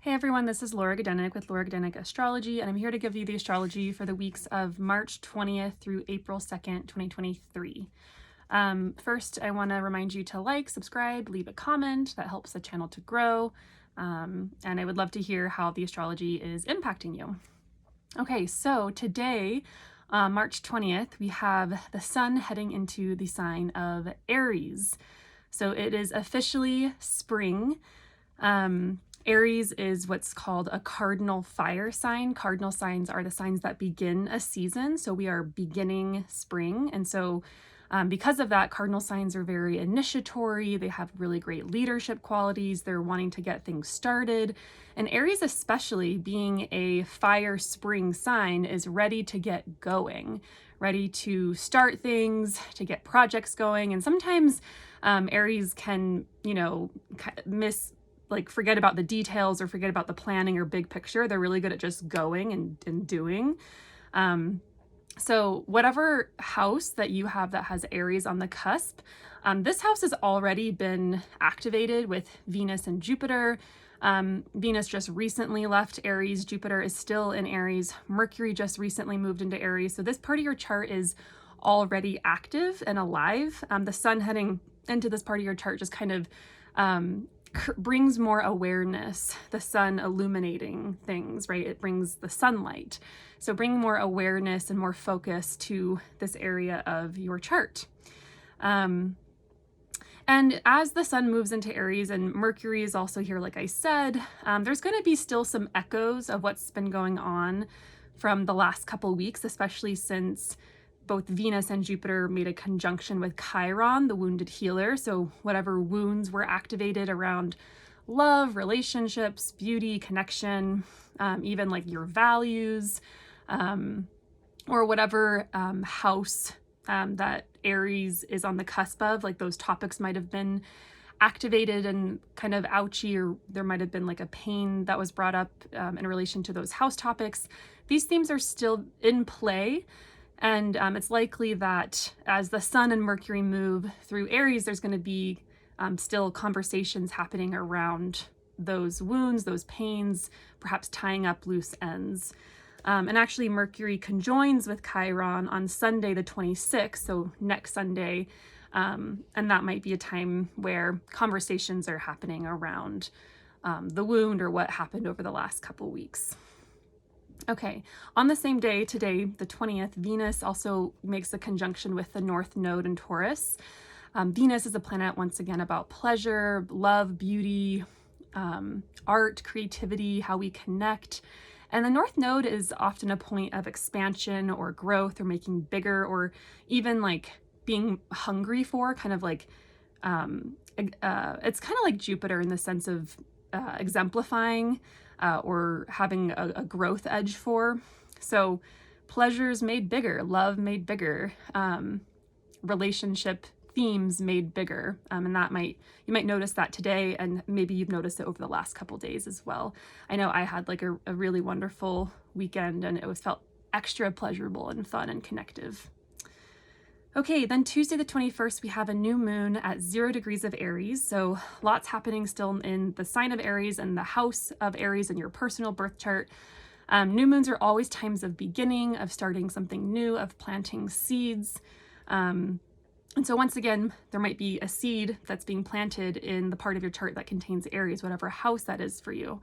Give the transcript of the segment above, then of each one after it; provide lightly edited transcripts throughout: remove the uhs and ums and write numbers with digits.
Hey everyone, this is Laura Gadenik with Laura Gadenik Astrology, and I'm here to give you the astrology for the weeks of March 20th through April 2nd, 2023. First, I want to remind you to like, subscribe, leave a comment. That helps the channel to grow, and I would love to hear how the astrology is impacting you. Okay, so today, March 20th, we have the sun heading into the sign of Aries. So it is officially spring. Aries is what's called a cardinal fire sign. Cardinal signs are the signs that begin a season. So we are beginning spring. And so because of that, cardinal signs are very initiatory. They have really great leadership qualities. They're wanting to get things started. And Aries, especially being a fire spring sign, is ready to get going, ready to start things, to get projects going. And sometimes Aries can, forget about the details or forget about the planning or big picture. They're really good at just going and doing. So whatever house that you have that has Aries on the cusp, this house has already been activated with Venus and Jupiter. Venus just recently left Aries. Jupiter is still in Aries. Mercury just recently moved into Aries. So this part of your chart is already active and alive. The sun heading into this part of your chart just kind of brings more awareness, the sun illuminating things, right? It brings the sunlight. So bring more awareness and more focus to this area of your chart. And as the sun moves into Aries and Mercury is also here, like I said, there's going to be still some echoes of what's been going on from the last couple weeks, especially since both Venus and Jupiter made a conjunction with Chiron, the wounded healer. So whatever wounds were activated around love, relationships, beauty, connection, even like your values, or whatever house that Aries is on the cusp of, like those topics might have been activated and kind of ouchy, or there might have been like a pain that was brought up in relation to those house topics. These themes are still in play. And it's likely that as the sun and Mercury move through Aries, there's going to be still conversations happening around those wounds, those pains, perhaps tying up loose ends. And actually, Mercury conjoins with Chiron on Sunday, the 26th, so next Sunday. And that might be a time where conversations are happening around the wound or what happened over the last couple weeks. Okay, on the same day, today, the 20th, Venus also makes a conjunction with the North Node in Taurus. Venus is a planet, once again, about pleasure, love, beauty, art, creativity, how we connect. And the North Node is often a point of expansion or growth or making bigger or even like being hungry for, kind of like, it's kind of like Jupiter in the sense of exemplifying or having a growth edge for. So pleasures made bigger, love made bigger, relationship themes made bigger. And you might notice that today, and maybe you've noticed it over the last couple days as well. I know I had like a really fun weekend, and it felt extra pleasurable and fun and connective. Okay, then Tuesday the 21st, we have a new moon at 0 degrees of Aries. So lots happening still in the sign of Aries and the house of Aries in your personal birth chart. New moons are always times of beginning, of starting something new, of planting seeds. And so once again, there might be a seed that's being planted in the part of your chart that contains Aries, whatever house that is for you.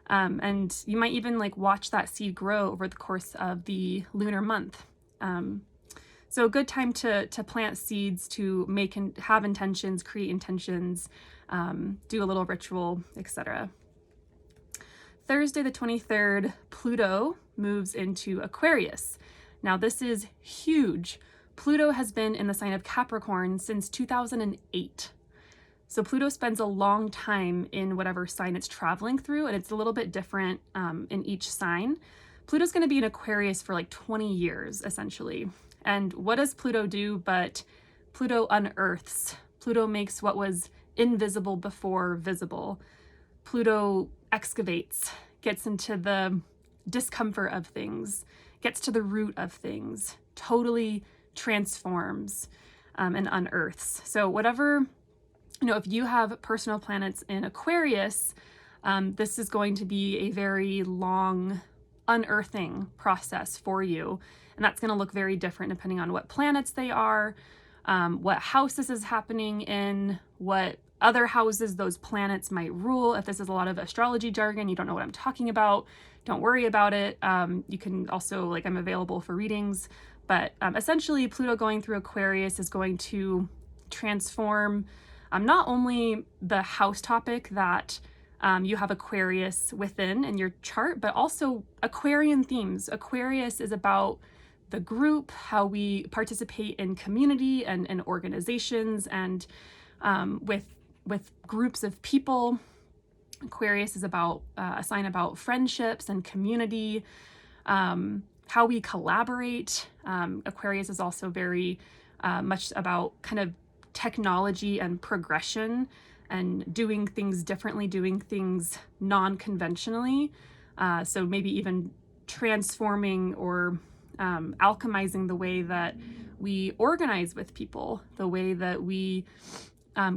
And you might even like watch that seed grow over the course of the lunar month. So a good time to plant seeds, to make and have intentions, create intentions, do a little ritual, etc. Thursday the 23rd, Pluto moves into Aquarius. Now this is huge. Pluto has been in the sign of Capricorn since 2008. So Pluto spends a long time in whatever sign it's traveling through, and it's a little bit different in each sign. Pluto's going to be in Aquarius for like 20 years, essentially. And what does Pluto do? But Pluto unearths. Pluto makes what was invisible before visible. Pluto excavates, gets into the discomfort of things, gets to the root of things, totally transforms and unearths. So whatever, if you have personal planets in Aquarius, This is going to be a very long unearthing process for you. And that's going to look very different depending on what planets they are, what house this is happening in, what other houses those planets might rule. If this is a lot of astrology jargon, you don't know what I'm talking about, don't worry about it. You can also, like, I'm available for readings. But essentially, Pluto going through Aquarius is going to transform not only the house topic that you have Aquarius within in your chart, but also Aquarian themes. Aquarius is about the group, how we participate in community and in organizations and with groups of people. Aquarius is about a sign about friendships and community, how we collaborate. Aquarius is also very much about kind of technology and progression and doing things differently, doing things non-conventionally. So maybe even transforming or alchemizing the way that we organize with people, the way that we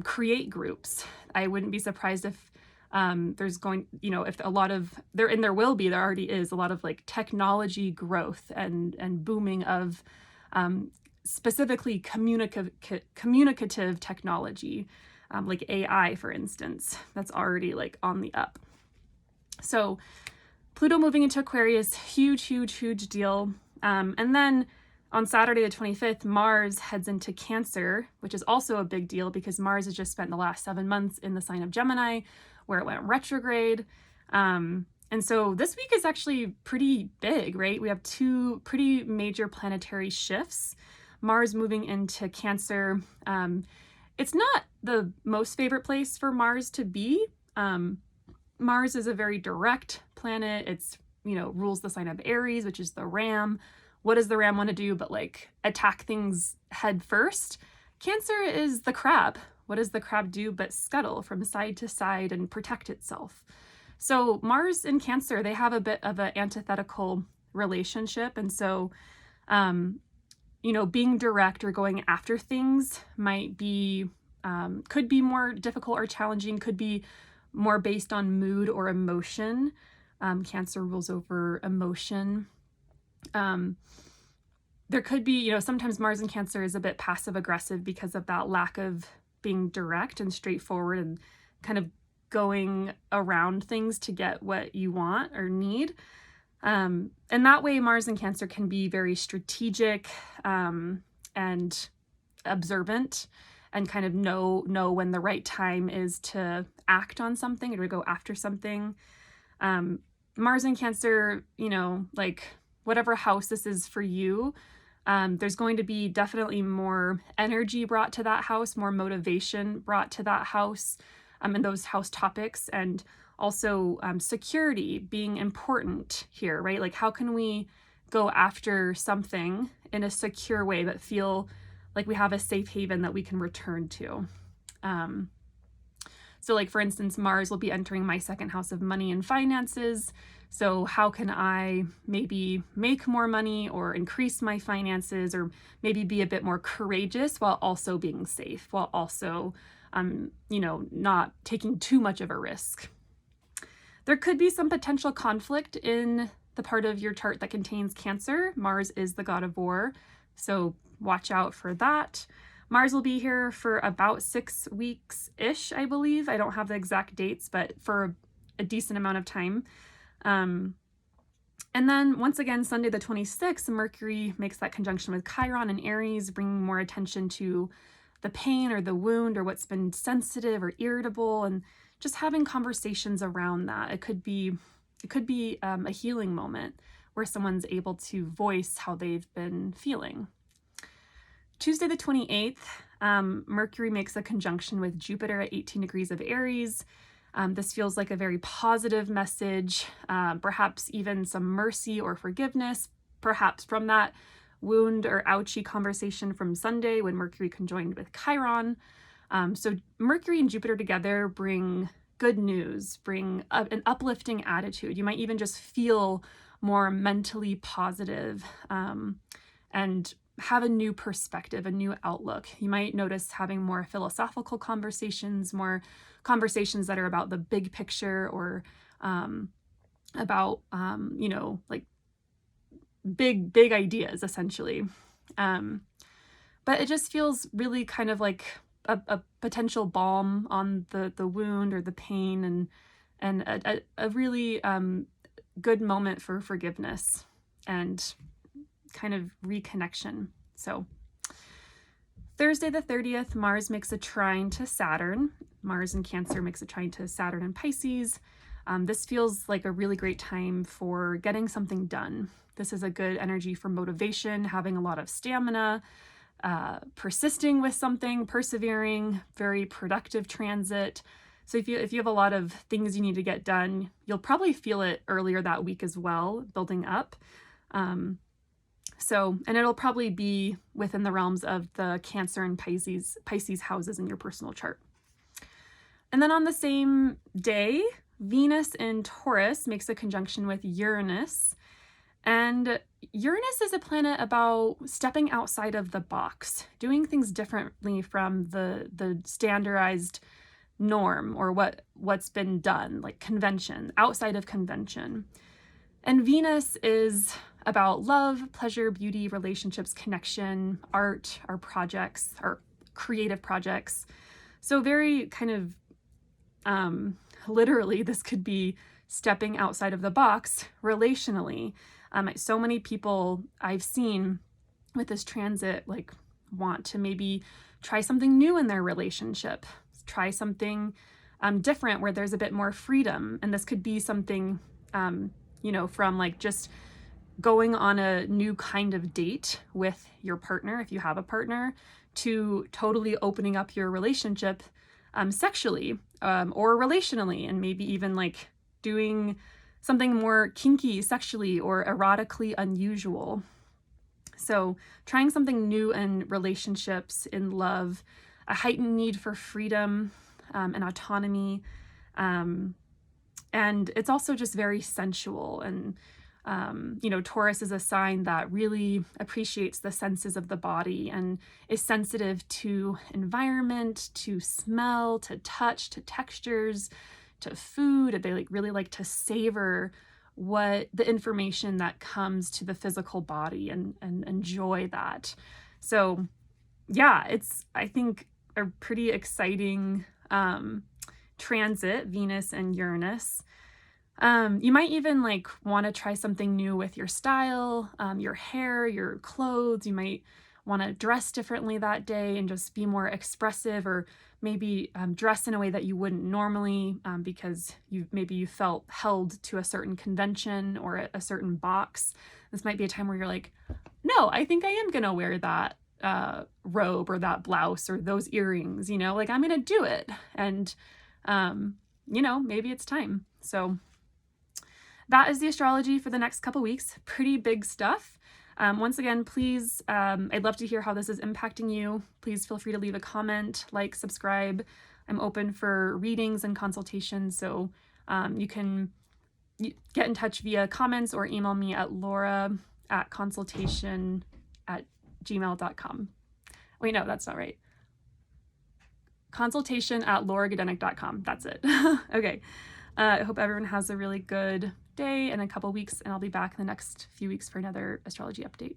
create groups. I wouldn't be surprised if there's going, if a lot of there already is a lot of like technology growth and booming of specifically communicative technology, like AI, for instance, that's already like on the up. So Pluto moving into Aquarius, huge deal. And then on Saturday the 25th, Mars heads into Cancer, which is also a big deal because Mars has just spent the last 7 months in the sign of Gemini, where it went retrograde. And so this week is actually pretty big, right? We have 2 pretty major planetary shifts. Mars moving into Cancer. It's not the most favorite place for Mars to be. Mars is a very direct planet. It's, rules the sign of Aries, which is the ram. What does the ram want to do but like attack things head first? Cancer is the crab. What does the crab do but scuttle from side to side and protect itself? So Mars and Cancer, they have a bit of an antithetical relationship. And so, being direct or going after things might be, could be more difficult or challenging, could be more based on mood or emotion. Cancer rules over emotion. There could be, sometimes Mars and Cancer is a bit passive aggressive because of that lack of being direct and straightforward and kind of going around things to get what you want or need. And that way Mars and Cancer can be very strategic and observant and kind of know when the right time is to act on something or to go after something. Mars and Cancer, like whatever house this is for you, there's going to be definitely more energy brought to that house, more motivation brought to that house, and those house topics, and also security being important here, right? Like how can we go after something in a secure way but feel like we have a safe haven that we can return to? So like, for instance, Mars will be entering my second house of money and finances. So how can I maybe make more money or increase my finances or maybe be a bit more courageous while also being safe, while also, not taking too much of a risk? There could be some potential conflict in the part of your chart that contains Cancer. Mars is the god of war, so watch out for that. Mars will be here for about 6 weeks-ish, I believe. I don't have the exact dates, but for a decent amount of time. And then once again, Sunday the 26th, Mercury makes that conjunction with Chiron and Aries, bringing more attention to the pain or the wound or what's been sensitive or irritable, and just having conversations around that. It could be a healing moment where someone's able to voice how they've been feeling. Tuesday the 28th, Mercury makes a conjunction with Jupiter at 18 degrees of Aries. This feels like a very positive message, perhaps even some mercy or forgiveness, perhaps from that wound or ouchy conversation from Sunday when Mercury conjoined with Chiron. So Mercury and Jupiter together bring good news, bring an uplifting attitude. You might even just feel more mentally positive, and have a new perspective, a new outlook. You might notice having more philosophical conversations, more conversations that are about the big picture, or about, like big ideas, essentially. But it just feels really kind of like a potential balm on the wound or the pain, and a really good moment for forgiveness and kind of reconnection. So Thursday the 30th, Mars makes a trine to Saturn. Mars in Cancer makes a trine to Saturn in Pisces. This feels like a really great time for getting something done. This is a good energy for motivation, having a lot of stamina, persisting with something, persevering, very productive transit. So if you have a lot of things you need to get done, you'll probably feel it earlier that week as well, building up. And it'll probably be within the realms of the Cancer and Pisces houses in your personal chart. And then on the same day, Venus in Taurus makes a conjunction with Uranus. And Uranus is a planet about stepping outside of the box, doing things differently from the standardized norm, or what's been done, like convention, outside of convention. And Venus is about love, pleasure, beauty, relationships, connection, art, our projects, our creative projects. So very kind of literally, this could be stepping outside of the box relationally. So many people I've seen with this transit like want to maybe try something new in their relationship, try something different where there's a bit more freedom. And this could be something, from like just going on a new kind of date with your partner, if you have a partner, to totally opening up your relationship sexually or relationally, and maybe even like doing something more kinky sexually or erotically unusual. So trying something new in relationships, in love, a heightened need for freedom and autonomy. And it's also just very sensual. And, Taurus is a sign that really appreciates the senses of the body and is sensitive to environment, to smell, to touch, to textures, to food. They really like to savor what the information that comes to the physical body and enjoy that. So yeah, it's, I think, a pretty exciting transit, Venus and Uranus. You might even like want to try something new with your style, your hair, your clothes. You might want to dress differently that day and just be more expressive, or maybe dress in a way that you wouldn't normally because you felt held to a certain convention or a certain box. This might be a time where you're like, no, I think I am going to wear that robe or that blouse or those earrings, like I'm going to do it. And, maybe it's time. So that is the astrology for the next couple weeks. Pretty big stuff. Once again, please, I'd love to hear how this is impacting you. Please feel free to leave a comment, like, subscribe. I'm open for readings and consultations, so you can get in touch via comments or email me at laura@consultation@gmail.com. Wait, no, that's not right. Consultation@lauragadenic.com. That's it. Okay. I hope everyone has a really good day and a couple weeks, and I'll be back in the next few weeks for another astrology update.